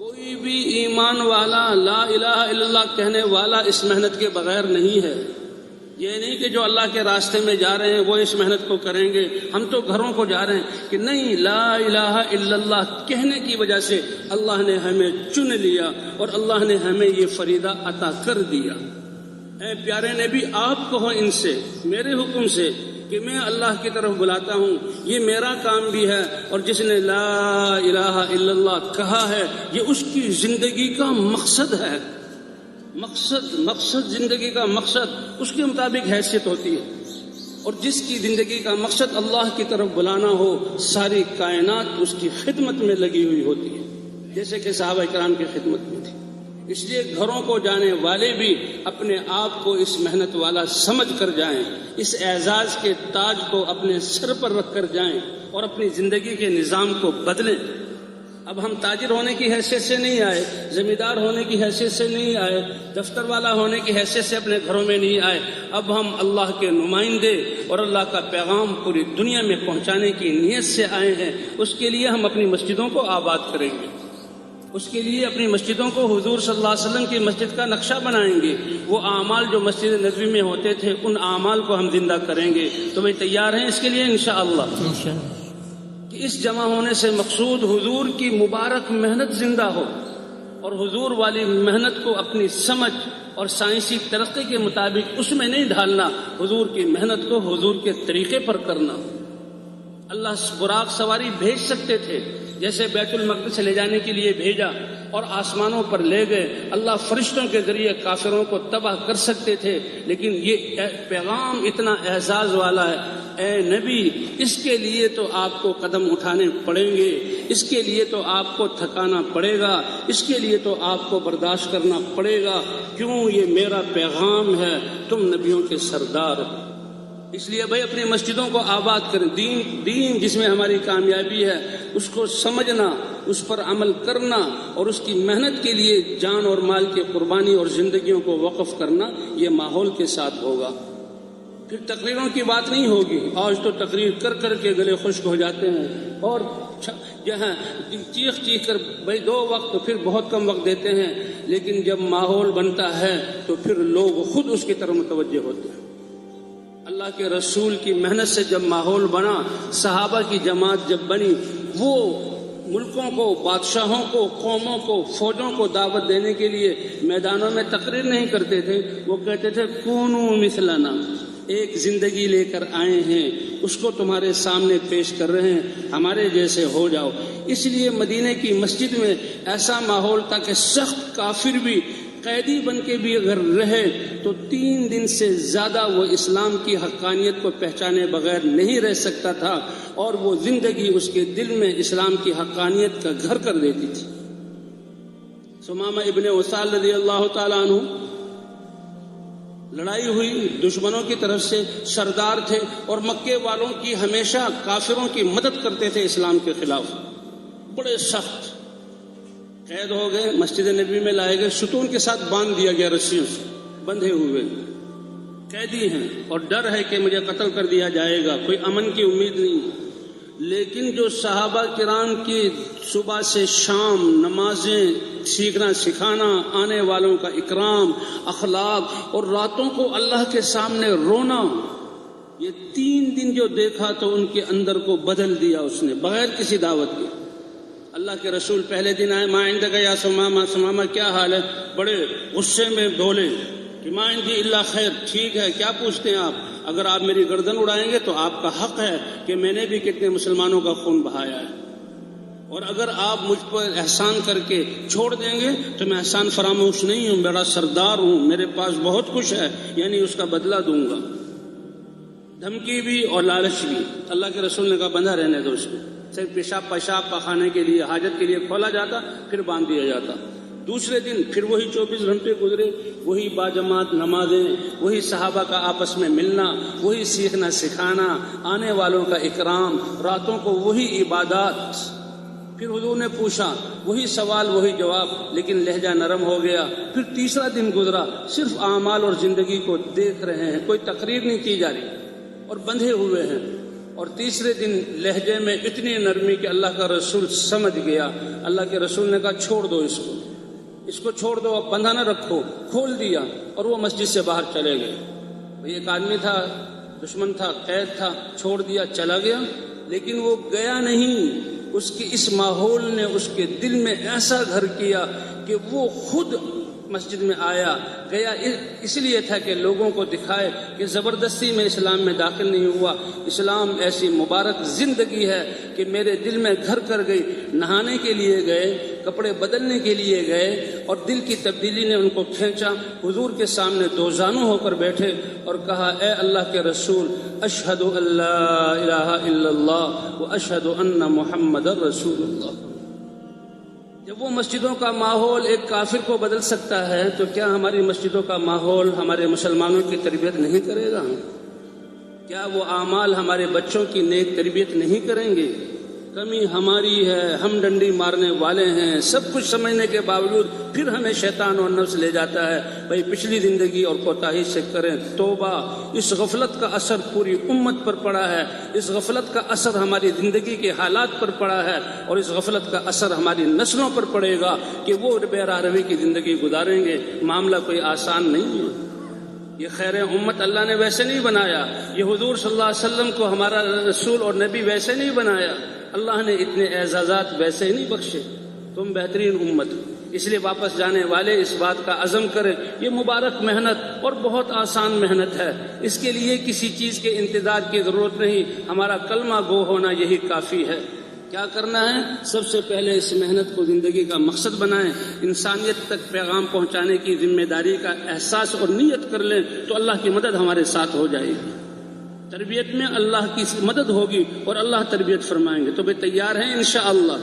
کوئی بھی ایمان والا لا الہ الا اللہ کہنے والا اس محنت کے بغیر نہیں ہے۔ یہ نہیں کہ جو اللہ کے راستے میں جا رہے ہیں وہ اس محنت کو کریں گے، ہم تو گھروں کو جا رہے ہیں، کہ نہیں، لا الہ الا اللہ کہنے کی وجہ سے اللہ نے ہمیں چن لیا اور اللہ نے ہمیں یہ فریضہ عطا کر دیا۔ اے پیارے نبی، آپ کہو ان سے میرے حکم سے کہ میں اللہ کی طرف بلاتا ہوں، یہ میرا کام بھی ہے، اور جس نے لا الہ الا اللہ کہا ہے یہ اس کی زندگی کا مقصد ہے۔ مقصد زندگی کا مقصد اس کے مطابق حیثیت ہوتی ہے، اور جس کی زندگی کا مقصد اللہ کی طرف بلانا ہو ساری کائنات اس کی خدمت میں لگی ہوئی ہوتی ہے، جیسے کہ صحابہ کرام کی خدمت میں تھی۔ اس لیے گھروں کو جانے والے بھی اپنے آپ کو اس محنت والا سمجھ کر جائیں، اس اعزاز کے تاج کو اپنے سر پر رکھ کر جائیں اور اپنی زندگی کے نظام کو بدلیں۔ اب ہم تاجر ہونے کی حیثیت سے نہیں آئے، زمیندار ہونے کی حیثیت سے نہیں آئے، دفتر والا ہونے کی حیثیت سے اپنے گھروں میں نہیں آئے، اب ہم اللہ کے نمائندے اور اللہ کا پیغام پوری دنیا میں پہنچانے کی نیت سے آئے ہیں۔ اس کے لیے ہم اپنی مسجدوں کو آباد کریں گے، اس کے لیے اپنی مسجدوں کو حضور صلی اللہ علیہ وسلم کی مسجد کا نقشہ بنائیں گے۔ وہ اعمال جو مسجد نبوی میں ہوتے تھے ان اعمال کو ہم زندہ کریں گے۔ تو بھائی تیار ہیں اس کے لیے انشاءاللہ؟ کہ اس جمع ہونے سے مقصود حضور کی مبارک محنت زندہ ہو، اور حضور والی محنت کو اپنی سمجھ اور سائنسی ترقی کے مطابق اس میں نہیں ڈھالنا، حضور کی محنت کو حضور کے طریقے پر کرنا۔ اللہ براق سواری بھیج سکتے تھے، جیسے بیت المقدس لے جانے کے لیے بھیجا اور آسمانوں پر لے گئے، اللہ فرشتوں کے ذریعے کافروں کو تباہ کر سکتے تھے، لیکن یہ پیغام اتنا اعزاز والا ہے، اے نبی، اس کے لیے تو آپ کو قدم اٹھانے پڑیں گے، اس کے لیے تو آپ کو تھکانا پڑے گا، اس کے لیے تو آپ کو برداشت کرنا پڑے گا، کیوں؟ یہ میرا پیغام ہے، تم نبیوں کے سردار ہو۔ اس لیے بھائی اپنی مسجدوں کو آباد کریں، دین جس میں ہماری کامیابی ہے اس کو سمجھنا، اس پر عمل کرنا، اور اس کی محنت کے لیے جان اور مال کی قربانی اور زندگیوں کو وقف کرنا، یہ ماحول کے ساتھ ہوگا۔ پھر تقریروں کی بات نہیں ہوگی، آج تو تقریر کر کر کے گلے خشک ہو جاتے ہیں، اور جہاں چیخ کر بھائی 2 وقت پھر بہت کم وقت دیتے ہیں، لیکن جب ماحول بنتا ہے تو پھر لوگ خود اس کی طرف متوجہ ہوتے ہیں۔ اللہ کے رسول کی محنت سے جب ماحول بنا، صحابہ کی جماعت جب بنی، وہ ملکوں کو، بادشاہوں کو، قوموں کو، فوجوں کو دعوت دینے کے لیے میدانوں میں تقریر نہیں کرتے تھے، وہ کہتے تھے کونو مثلنا، ایک زندگی لے کر آئے ہیں، اس کو تمہارے سامنے پیش کر رہے ہیں، ہمارے جیسے ہو جاؤ۔ اس لیے مدینے کی مسجد میں ایسا ماحول تھا کہ سخت کافر بھی قیدی بن کے بھی اگر رہے تو 3 دن سے زیادہ وہ اسلام کی حقانیت کو پہچانے بغیر نہیں رہ سکتا تھا، اور وہ زندگی اس کے دل میں اسلام کی حقانیت کا گھر کر دیتی تھی۔ سمامہ ابن اسال رضی اللہ تعالیٰ عنہ، لڑائی ہوئی، دشمنوں کی طرف سے سردار تھے، اور مکے والوں کی ہمیشہ کافروں کی مدد کرتے تھے اسلام کے خلاف، بڑے سخت قید ہو گئے، مسجد نبی میں لائے گئے، ستون کے ساتھ باندھ دیا گیا، رسیوں سے بندھے ہوئے قیدی ہیں، اور ڈر ہے کہ مجھے قتل کر دیا جائے گا، کوئی امن کی امید نہیں۔ لیکن جو صحابہ کرام کی صبح سے شام نمازیں سیکھنا سکھانا، آنے والوں کا اکرام، اخلاق، اور راتوں کو اللہ کے سامنے رونا، یہ 3 دن جو دیکھا تو ان کے اندر کو بدل دیا اس نے بغیر کسی دعوت کے۔ اللہ کے رسول پہلے دن آئے، ما عندک یا سمامہ، سمامہ کیا حال ہے؟ بڑے غصے میں بولے کہ ما عندی الا خیر، ٹھیک ہے، کیا پوچھتے ہیں آپ؟ اگر آپ میری گردن اڑائیں گے تو آپ کا حق ہے کہ میں نے بھی کتنے مسلمانوں کا خون بہایا ہے، اور اگر آپ مجھ پر احسان کر کے چھوڑ دیں گے تو میں احسان فراموش نہیں ہوں، میرا سردار ہوں، میرے پاس بہت کچھ ہے، یعنی اس کا بدلہ دوں گا۔ دھمکی بھی اور لالچ بھی۔ اللہ کے رسول نے کہا بندھا رہنے دو اس کو، صرف پیشاب پخانے کے لیے، حاجت کے لیے کھولا جاتا، پھر باندھ دیا جاتا۔ دوسرے دن پھر وہی 24 گھنٹے گزرے، وہی باجماعت نمازیں، وہی صحابہ کا آپس میں ملنا، وہی سیکھنا سکھانا، آنے والوں کا اکرام، راتوں کو وہی عبادات۔ پھر حضور نے پوچھا، وہی سوال وہی جواب، لیکن لہجہ نرم ہو گیا۔ پھر تیسرا دن گزرا، صرف اعمال اور زندگی کو دیکھ رہے ہیں، کوئی تقریر نہیں کی جا رہی، اور بندھے ہوئے ہیں۔ اور تیسرے دن لہجے میں اتنی نرمی کہ اللہ کا رسول سمجھ گیا. اللہ کے رسول نے کہا چھوڑ دو اس کو چھوڑ دو، اب بندھا نہ رکھو. کھول دیا اور وہ مسجد سے باہر چلے گئے. ایک آدمی تھا، دشمن تھا، قید تھا، چھوڑ دیا چلا گیا، لیکن وہ گیا نہیں. اس کی اس ماحول نے اس کے دل میں ایسا گھر کیا کہ وہ خود مسجد میں آیا. گیا اس لیے تھا کہ لوگوں کو دکھائے کہ زبردستی میں اسلام میں داخل نہیں ہوا. اسلام ایسی مبارک زندگی ہے کہ میرے دل میں گھر کر گئی. نہانے کے لیے گئے، کپڑے بدلنے کے لیے گئے، اور دل کی تبدیلی نے ان کو کھینچا. حضور کے سامنے دوزانو ہو کر بیٹھے اور کہا اے اللہ کے رسول، اشہد ان لا الہ الا اللہ و اشہد ان محمد رسول اللہ. جب وہ مسجدوں کا ماحول ایک کافر کو بدل سکتا ہے تو کیا ہماری مسجدوں کا ماحول ہمارے مسلمانوں کی تربیت نہیں کرے گا؟ کیا وہ اعمال ہمارے بچوں کی نیک تربیت نہیں کریں گے؟ کمی ہماری ہے، ہم ڈنڈی مارنے والے ہیں. سب کچھ سمجھنے کے باوجود پھر ہمیں شیطان اور نفس لے جاتا ہے بھائی پچھلی زندگی اور کوتاہی سے کریں توبہ. اس غفلت کا اثر پوری امت پر پڑا ہے. اس غفلت کا اثر ہماری زندگی کے حالات پر پڑا ہے، اور اس غفلت کا اثر ہماری نسلوں پر پڑے گا کہ وہ بے راہ روی کی زندگی گزاریں گے. معاملہ کوئی آسان نہیں ہے. یہ خیر امت اللہ نے ویسے نہیں بنایا. یہ حضور صلی اللہ علیہ وسلم کو ہمارا رسول اور نبی ویسے نہیں بنایا. اللہ نے اتنے اعزازات ویسے ہی نہیں بخشے. تم بہترین امت ہو، اس لیے واپس جانے والے اس بات کا عزم کریں. یہ مبارک محنت اور بہت آسان محنت ہے. اس کے لیے کسی چیز کے انتظار کی ضرورت نہیں. ہمارا کلمہ گو ہونا یہی کافی ہے. کیا کرنا ہے؟ سب سے پہلے اس محنت کو زندگی کا مقصد بنائیں. انسانیت تک پیغام پہنچانے کی ذمہ داری کا احساس اور نیت کر لیں تو اللہ کی مدد ہمارے ساتھ ہو جائے گی. تربیت میں اللہ کی مدد ہوگی اور اللہ تربیت فرمائیں گے. تو بھئی تیار ہیں انشاءاللہ؟